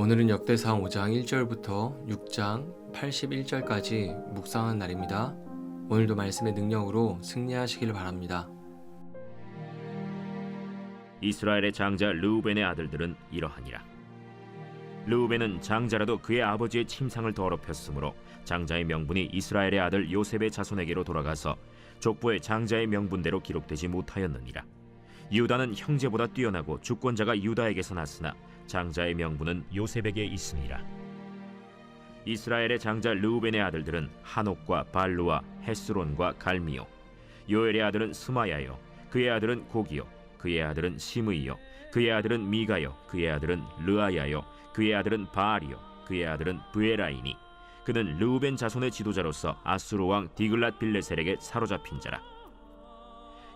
오늘은 역대상 5장 1절부터 6장 81절까지 묵상한 날입니다. 오늘도 말씀의 능력으로 승리하시길 바랍니다. 이스라엘의 장자 르우벤의 아들들은 이러하니라. 르우벤은 장자라도 그의 아버지의 침상을 더럽혔으므로 장자의 명분이 이스라엘의 아들 요셉의 자손에게로 돌아가서 족보의 장자의 명분대로 기록되지 못하였느니라. 유다는 형제보다 뛰어나고 주권자가 유다에게서 났으나 장자의 명분은 요셉에게 있으니라. 이스라엘의 장자 르우벤의 아들들은 하녹과 발루와 헤스론과 갈미요. 요엘의 아들은 스마야요. 그의 아들은 고기요. 그의 아들은 시므이요. 그의 아들은 미가요. 그의 아들은 르아야요. 그의 아들은 바알이요. 그의 아들은 브에라이니. 그는 르우벤 자손의 지도자로서 아수르 왕 디글랏 빌레셀에게 사로잡힌 자라.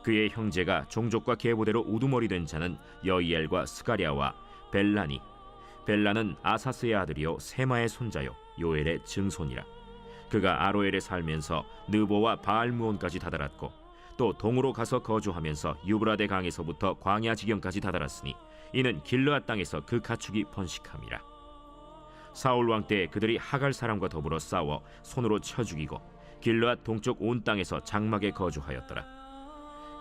그의 형제가 종족과 계보대로 우두머리 된 자는 여이엘과 스가랴와 벨라니. 벨라는 아사스의 아들이요 세마의 손자요 요엘의 증손이라. 그가 아로엘에 살면서 느보와 바알무온까지 다다랐고 또 동으로 가서 거주하면서 유브라데 강에서부터 광야 지경까지 다다랐으니 이는 길르앗 땅에서 그 가축이 번식함이라. 사울 왕 때 그들이 하갈 사람과 더불어 싸워 손으로 쳐 죽이고 길르앗 동쪽 온 땅에서 장막에 거주하였더라.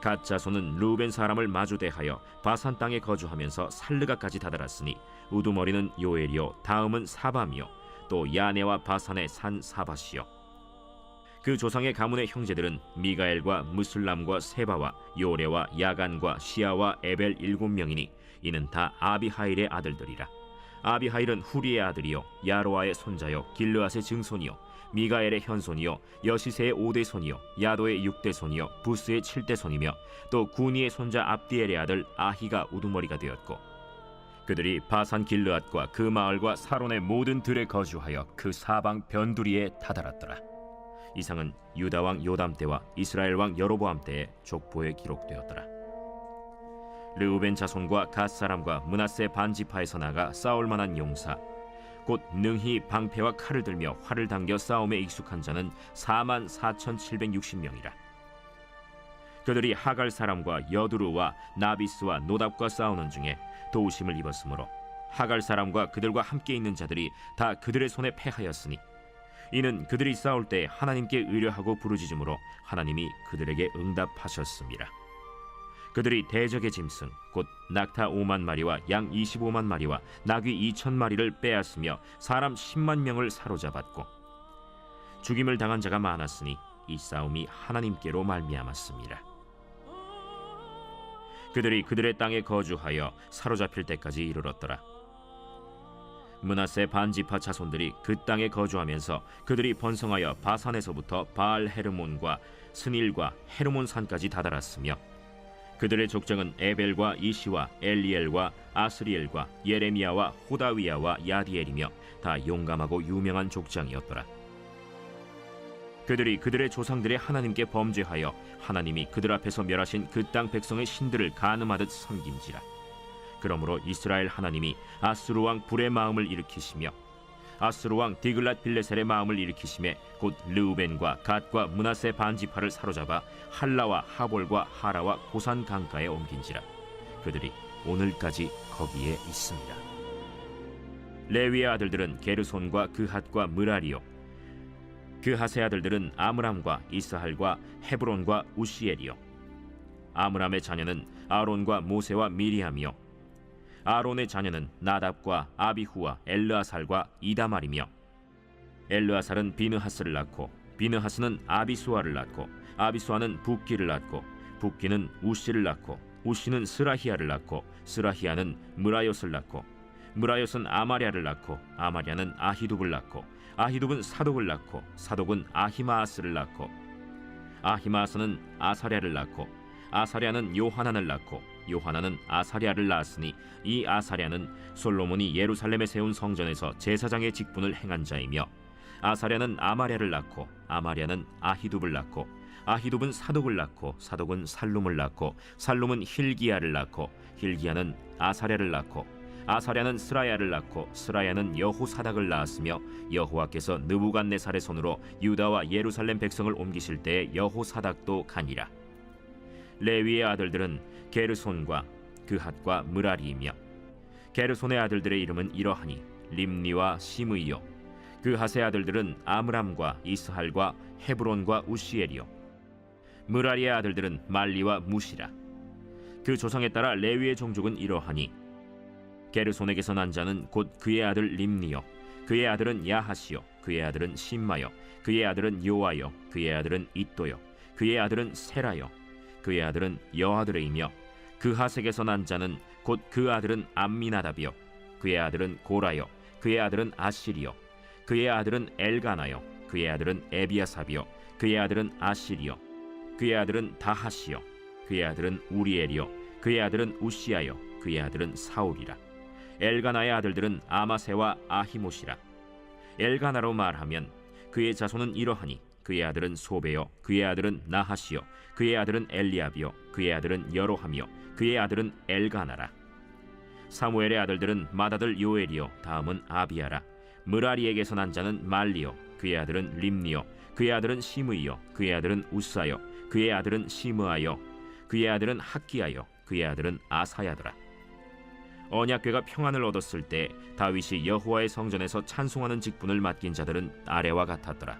갓 자손은 르우벤 사람을 마주대하여 바산 땅에 거주하면서 살르가까지 다다랐으니 우두머리는 요엘이요 다음은 사밤이요 또 야네와 바산의 산 사밧이요. 그 조상의 가문의 형제들은 미가엘과 무슬람과 세바와 요레와 야간과 시아와 에벨 7명이니 이는 다 아비하일의 아들들이라. 아비하일은 후리의 아들이요 야로아의 손자요 길르앗의 증손이요 미가엘의 현손이요 여시세의 5대 손이요 야도의 6대 손이요 부스의 7대 손이며 또 구니의 손자 압디엘의 아들 아히가 우두머리가 되었고 그들이 바산 길르앗과 그 마을과 사론의 모든 들에 거주하여 그 사방 변두리에 다다랐더라. 이상은 유다 왕 요담 때와 이스라엘 왕 여로보암 때의 족보에 기록되었더라. 르우벤 자손과 갓 사람과 므낫세 반지파에서 나가 싸울 만한 용사 곧 능히 방패와 칼을 들며 활을 당겨 싸움에 익숙한 자는 44,760명이라. 그들이 하갈 사람과 여두루와 나비스와 노답과 싸우는 중에 도우심을 입었으므로 하갈 사람과 그들과 함께 있는 자들이 다 그들의 손에 패하였으니 이는 그들이 싸울 때 하나님께 의뢰하고 부르짖음으로 하나님이 그들에게 응답하셨습니다. 그들이 대적의 짐승 곧 낙타 5만 마리와 양 25만 마리와 나귀 2천 마리를 빼앗으며 사람 10만 명을 사로잡았고 죽임을 당한 자가 많았으니 이 싸움이 하나님께로 말미암았습니다. 그들이 그들의 땅에 거주하여 사로잡힐 때까지 이르렀더라. 므낫세 반지파 자손들이 그 땅에 거주하면서 그들이 번성하여 바산에서부터 바알 헤르몬과 스닐과 헤르몬 산까지 다다랐으며 그들의 족장은 에벨과 이시와 엘리엘과 아스리엘과 예레미야와 호다위야와 야디엘이며 다 용감하고 유명한 족장이었더라. 그들이 그들의 조상들의 하나님께 범죄하여 하나님이 그들 앞에서 멸하신 그 땅 백성의 신들을 간음하듯 섬김지라. 그러므로 이스라엘 하나님이 아수르 왕 불의 마음을 일으키시며 아수르 왕 디글랏 빌레셀의 마음을 일으키심에 곧 르우벤과 갓과 므낫세 반지파를 사로잡아 할라와 하볼과 하라와 고산 강가에 옮긴지라. 그들이 오늘까지 거기에 있습니다. 레위의 아들들은 게르손과 그핫과 므라리요. 그핫의 아들들은 아므람과 이스할과 헤브론과 우시엘이요. 아므람의 자녀는 아론과 모세와 미리암이요. 아론의 자녀는 나답과 아비후와 엘르아살과 이다말이며 엘르아살은 비느하스를 낳고 비느하스는 아비수아를 낳고 아비수아는 붓기를 낳고 붓기는 우시를 낳고 우시는 스라히야를 낳고 스라히야는 므라옅을 낳고 므라옅은 아마랴를 낳고 아마랴는 아히둡을 낳고 아히둡은 사독을 낳고 사독은 아히마아스를 낳고 아히마아스는 아사랴를 낳고 아사랴는 요하난을 낳고 요하난은 아사랴를 낳았으니 이 아사랴는 솔로몬이 예루살렘에 세운 성전에서 제사장의 직분을 행한 자이며 아사랴는 아마랴를 낳고 아마랴는 아히둡을 낳고 아히둡은 사독을 낳고 사독은 살룸을 낳고 살룸은 힐기야를 낳고 힐기야는 아사랴를 낳고 아사랴는 스라야를 낳고 스라야는 여호사닥을 낳았으며 여호와께서 느부갓네살의 손으로 유다와 예루살렘 백성을 옮기실 때에 여호사닥도 가니라. 레위의 아들들은 게르손과 그핫과 므라리이며 게르손의 아들들의 이름은 이러하니 림니와 시므이요. 그 핫의 아들들은 아므람과 이스할과 헤브론과 우시엘이요. 므라리의 아들들은 말리와 무시라. 그 조상에 따라 레위의 종족은 이러하니 게르손에게서 난 자는 곧 그의 아들 림니요. 그의 아들은 야하시요. 그의 아들은 심마요. 그의 아들은 요아요. 그의 아들은 잇도요. 그의 아들은 세라요. 그의 아들은 여아들이며 그 핫에게서 난 자는 곧 그 아들은 암미나답이요. 그의 아들은 고라요. 그의 아들은 아실이요. 그의 아들은 엘가나요. 그의 아들은 에비아삽이요. 그의 아들은 아실이요. 그의 아들은 다하시요. 그의 아들은 우리엘이요. 그의 아들은 우시아요. 그의 아들은 사울이라. 엘가나의 아들들은 아마세와 아히모시라. 엘가나로 말하면 그의 자손은 이러하니 그의 아들은 소베요. 그의 아들은 나하시요. 그의 아들은 엘리압이요. 그의 아들은 여로함이요. 그의 아들은 엘가나라. 사무엘의 아들들은 맏아들 요엘이요. 다음은 아비아라. 므라리에게서 난 자는 말리요. 그의 아들은 림니요. 그의 아들은 시므이요. 그의 아들은 우사요. 그의 아들은 시므아요. 그의 아들은 학기야요. 그의 아들은 아사야더라. 언약궤가 평안을 얻었을 때 다윗이 여호와의 성전에서 찬송하는 직분을 맡긴 자들은 아래와 같았더라.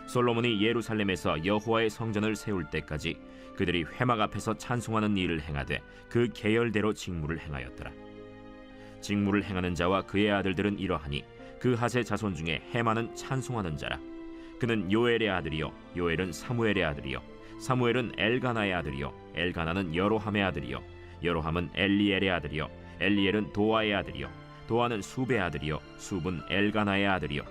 솔로몬이 예루살렘에서 여호와의 성전을 세울 때까지 그들이 회막 앞에서 찬송하는 일을 행하되 그 계열대로 직무를 행하였더라. 직무를 행하는 자와 그의 아들들은 이러하니 그 핫의 자손 중에 헤만은 찬송하는 자라. 그는 요엘의 아들이요. 요엘은 사무엘의 아들이요. 사무엘은 엘가나의 아들이요. 엘가나는 여로함의 아들이요. 여로함은 엘리엘의 아들이요. 엘리엘은 도아의 아들이요. 도아는 숲의 아들이요. 숲은 엘가나의 아들이요.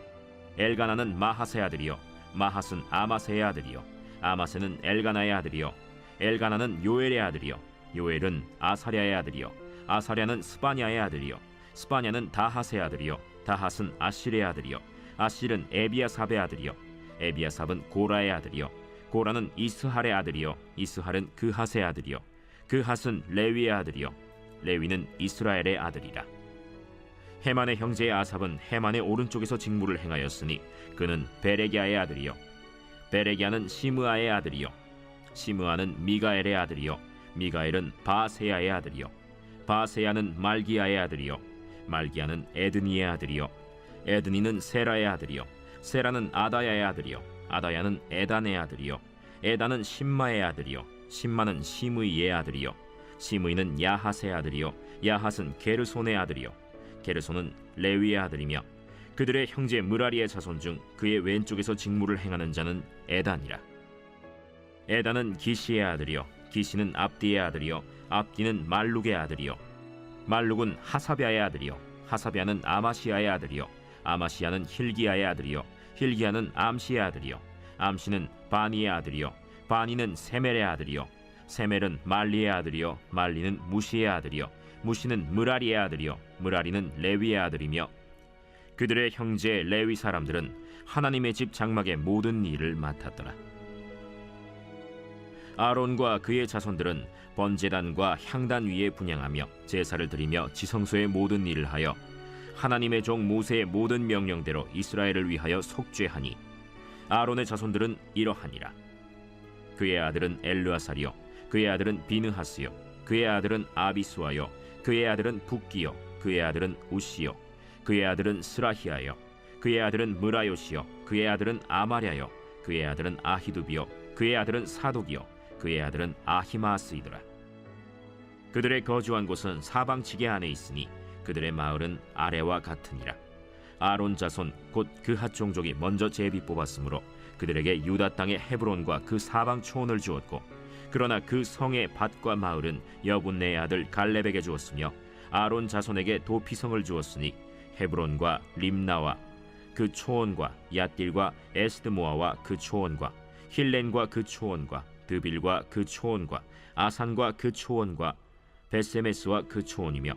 엘가나는 마핫의 아들이요. 마핫은 아마세의 아들이요. 아마세는 엘가나의 아들이요. 엘가나는 요엘의 아들이요. 요엘은 아사랴의 아들이요. 아사랴는 스바냐의 아들이요. 스바냐는 다핫의 아들이요. 다핫은 아실의 아들이요. 아실은 에비아삽의 아들이요. 에비아삽은 고라의 아들이요. 고라는 이스할의 아들이요. 이스할은 그핫의 아들이요. 그핫은 레위의 아들이요. 레위는 이스라엘의 아들이라. 헤만의 형제 아삽은 헤만의 오른쪽에서 직무를 행하였으니 그는 베레기야의 아들이요. 베레기야는 시므아의 아들이요. 시므아는 미가엘의 아들이요. 미가엘은 바세야의 아들이요. 바세야는 말기야의 아들이요. 말기야는 에드니의 아들이요. 에드니는 세라의 아들이요. 세라는 아다야의 아들이요. 아다야는 에단의 아들이요. 에단은 심마의 아들이요. 심마는 시므이의 아들이요. 시므이는 야핫의 아들이요. 야핫은 게르손의 아들이요. 게르손은 레위의 아들이며 그들의 형제 므라리의 자손 중 그의 왼쪽에서 직무를 행하는 자는 에단이라. 에단은 기시의 아들이요. 기시는 압디의 아들이요. 압디는 말룩의 아들이요. 말룩은 하사비아의 아들이요. 하사비아는 아마시아의 아들이요. 아마시아는 힐기야의 아들이요. 힐기야는 암시의 아들이요. 암시는 바니의 아들이요. 바니는 세멜의 아들이요. 세멜은 말리의 아들이요. 말리는 무시의 아들이요. 무시는 므라리의 아들이요. 므라리는 레위의 아들이며 그들의 형제 레위 사람들은 하나님의 집 장막의 모든 일을 맡았더라. 아론과 그의 자손들은 번제단과 향단 위에 분향하며 제사를 드리며 지성소의 모든 일을 하여 하나님의 종 모세의 모든 명령대로 이스라엘을 위하여 속죄하니 아론의 자손들은 이러하니라. 그의 아들은 엘르아살이요. 그의 아들은 비느하스요. 그의 아들은 아비수아요. 그의 아들은 붓기요. 그의 아들은 우시요. 그의 아들은 스라히아요. 그의 아들은 므라요시요. 그의 아들은 아마랴요. 그의 아들은 아히두비요. 그의 아들은 사독이요. 그의 아들은 아히마스이더라. 그들의 거주한 곳은 사방지게 안에 있으니 그들의 마을은 아래와 같으니라. 아론 자손 곧 그핫 종족이 먼저 제비 뽑았으므로 그들에게 유다 땅의 헤브론과 그 사방 초원을 주었고 그러나 그 성의 밭과 마을은 여분네의 아들 갈렙에게 주었으며 아론 자손에게 도피성을 주었으니 헤브론과 림나와 그 초원과 얏딜과 에스드모아와 그 초원과 힐렌과 그 초원과 드빌과 그 초원과 아산과 그 초원과 베세메스와 그 초원이며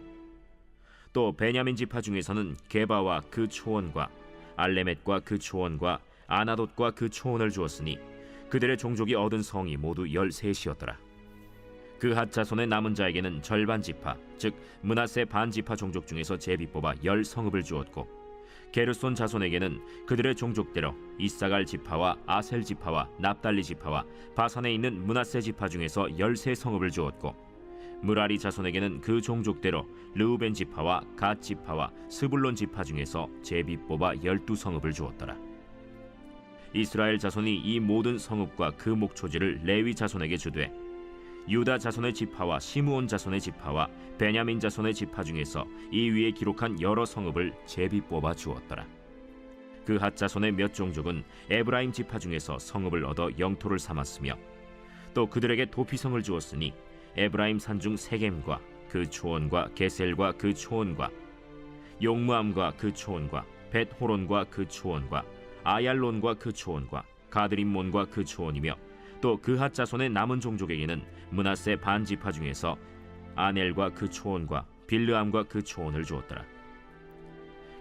또 베냐민 지파 중에서는 게바와 그 초원과 알레멧과 그 초원과 아나돗과 그 초원을 주었으니 그들의 종족이 얻은 성이 모두 13이었더라. 그핫 자손의 남은 자에게는 절반 지파 즉 므낫세 반 지파 종족 중에서 제비 뽑아 10성읍을 주었고 게르손 자손에게는 그들의 종족대로 이사갈 지파와 아셀 지파와 납달리 지파와 바산에 있는 므낫세 지파 중에서 13성읍을 주었고 므라리 자손에게는 그 종족대로 르우벤 지파와 갓 지파와 스불론 지파 중에서 제비 뽑아 12성읍을 주었더라. 이스라엘 자손이 이 모든 성읍과 그 목초지를 레위 자손에게 주되 유다 자손의 지파와 시므온 자손의 지파와 베냐민 자손의 지파 중에서 이 위에 기록한 여러 성읍을 제비 뽑아 주었더라. 그 핫 자손의 몇 종족은 에브라임 지파 중에서 성읍을 얻어 영토를 삼았으며 또 그들에게 도피성을 주었으니 에브라임 산중 세겜과 그 초원과 게셀과 그 초원과 용무암과 그 초원과 벳호론과 그 초원과 아얄론과 그 초원과 가드림몬과 그 초원이며 또 그핫 자손의 남은 종족에게는 므낫세 반 지파 중에서 아넬과 그 초원과 빌르암과 그 초원을 주었더라.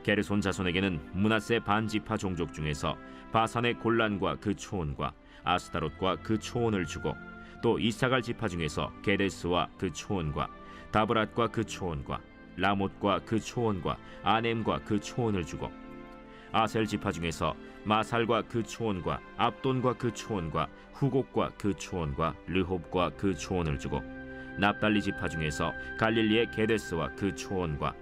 게르손 자손에게는 므낫세 반 지파 종족 중에서 바산의 골란과 그 초원과 아스타롯과 그 초원을 주고 또 이사갈 지파 중에서 게데스와 그 초원과 다브랏과 그 초원과 라못과 그 초원과 아넴과 그 초원을 주고 아셀 지파 중에서 마살과 그 초원과 압돈과 그 초원과 후곡과 그 초원과 르홉과 그 초원을 주고 납달리 지파 중에서 갈릴리의 게데스와 그 초원과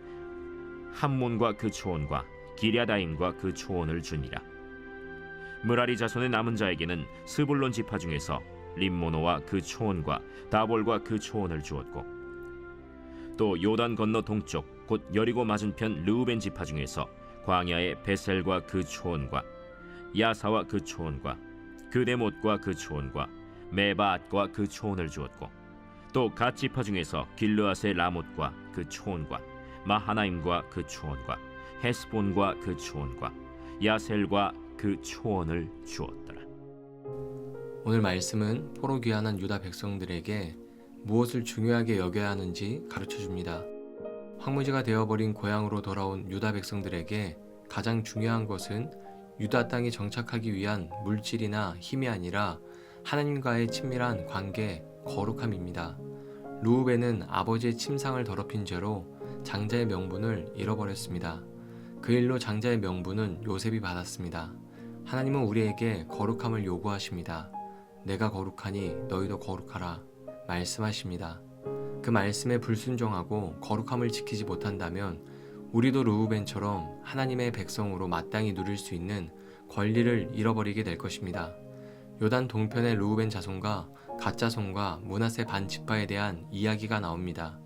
함몬과 그 초원과 기랴다임과 그 초원을 주니라. 므라리 자손의 남은 자에게는 스불론 지파 중에서 림모노와 그 초원과 다볼과 그 초원을 주었고 또 요단 건너 동쪽 곧 여리고 맞은편 르우벤 지파 중에서 광야의 베셀과 그 초원과 야사와 그 초원과 그데못과 그 초원과 메바앗과 그 초원을 주었고 또 갓 지파 중에서 길르앗의 라못과 그 초원과 마하나임과 그 초원과 헤스본과 그 초원과 야셀과 그 초원을 주었더라. 오늘 말씀은 포로 귀환한 유다 백성들에게 무엇을 중요하게 여겨야 하는지 가르쳐 줍니다. 황무지가 되어버린 고향으로 돌아온 유다 백성들에게 가장 중요한 것은 유다 땅에 정착하기 위한 물질이나 힘이 아니라 하나님과의 친밀한 관계, 거룩함입니다. 르우벤은 아버지의 침상을 더럽힌 죄로 장자의 명분을 잃어버렸습니다. 그 일로 장자의 명분은 요셉이 받았습니다. 하나님은 우리에게 거룩함을 요구하십니다. 내가 거룩하니 너희도 거룩하라 말씀하십니다. 그 말씀에 불순종하고 거룩함을 지키지 못한다면 우리도 르우벤처럼 하나님의 백성으로 마땅히 누릴 수 있는 권리를 잃어버리게 될 것입니다. 요단 동편의 르우벤 자손과 갓 자손과 므낫세 반 지파에 대한 이야기가 나옵니다.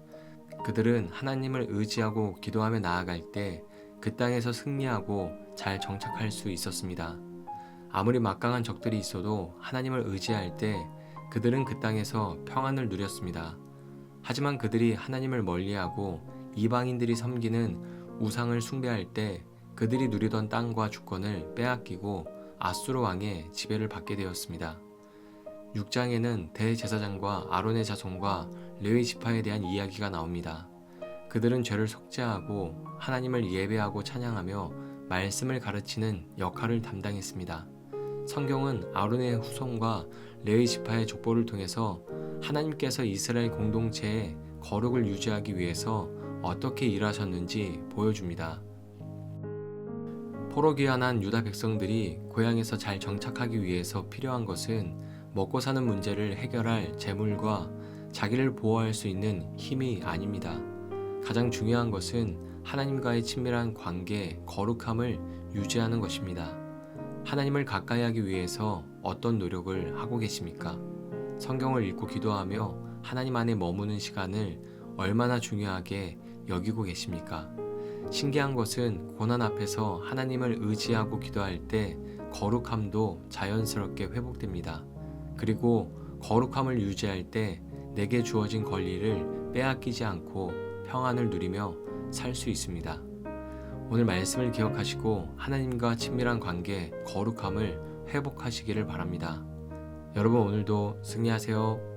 그들은 하나님을 의지하고 기도하며 나아갈 때 그 땅에서 승리하고 잘 정착할 수 있었습니다. 아무리 막강한 적들이 있어도 하나님을 의지할 때 그들은 그 땅에서 평안을 누렸습니다. 하지만 그들이 하나님을 멀리하고 이방인들이 섬기는 우상을 숭배할 때 그들이 누리던 땅과 주권을 빼앗기고 아수르 왕의 지배를 받게 되었습니다. 6장에는 대제사장과 아론의 자손과 레위 지파에 대한 이야기가 나옵니다. 그들은 죄를 속죄하고 하나님을 예배하고 찬양하며 말씀을 가르치는 역할을 담당했습니다. 성경은 아론의 후손과 레위 지파의 족보를 통해서 하나님께서 이스라엘 공동체의 거룩을 유지하기 위해서 어떻게 일하셨는지 보여줍니다. 포로 귀환한 유다 백성들이 고향에서 잘 정착하기 위해서 필요한 것은 먹고 사는 문제를 해결할 재물과 자기를 보호할 수 있는 힘이 아닙니다. 가장 중요한 것은 하나님과의 친밀한 관계, 거룩함을 유지하는 것입니다. 하나님을 가까이 하기 위해서 어떤 노력을 하고 계십니까? 성경을 읽고 기도하며 하나님 안에 머무는 시간을 얼마나 중요하게 여기고 계십니까? 신기한 것은 고난 앞에서 하나님을 의지하고 기도할 때 거룩함도 자연스럽게 회복됩니다. 그리고 거룩함을 유지할 때 내게 주어진 권리를 빼앗기지 않고 평안을 누리며 살 수 있습니다. 오늘 말씀을 기억하시고 하나님과 친밀한 관계, 거룩함을 회복하시기를 바랍니다. 여러분 오늘도 승리하세요.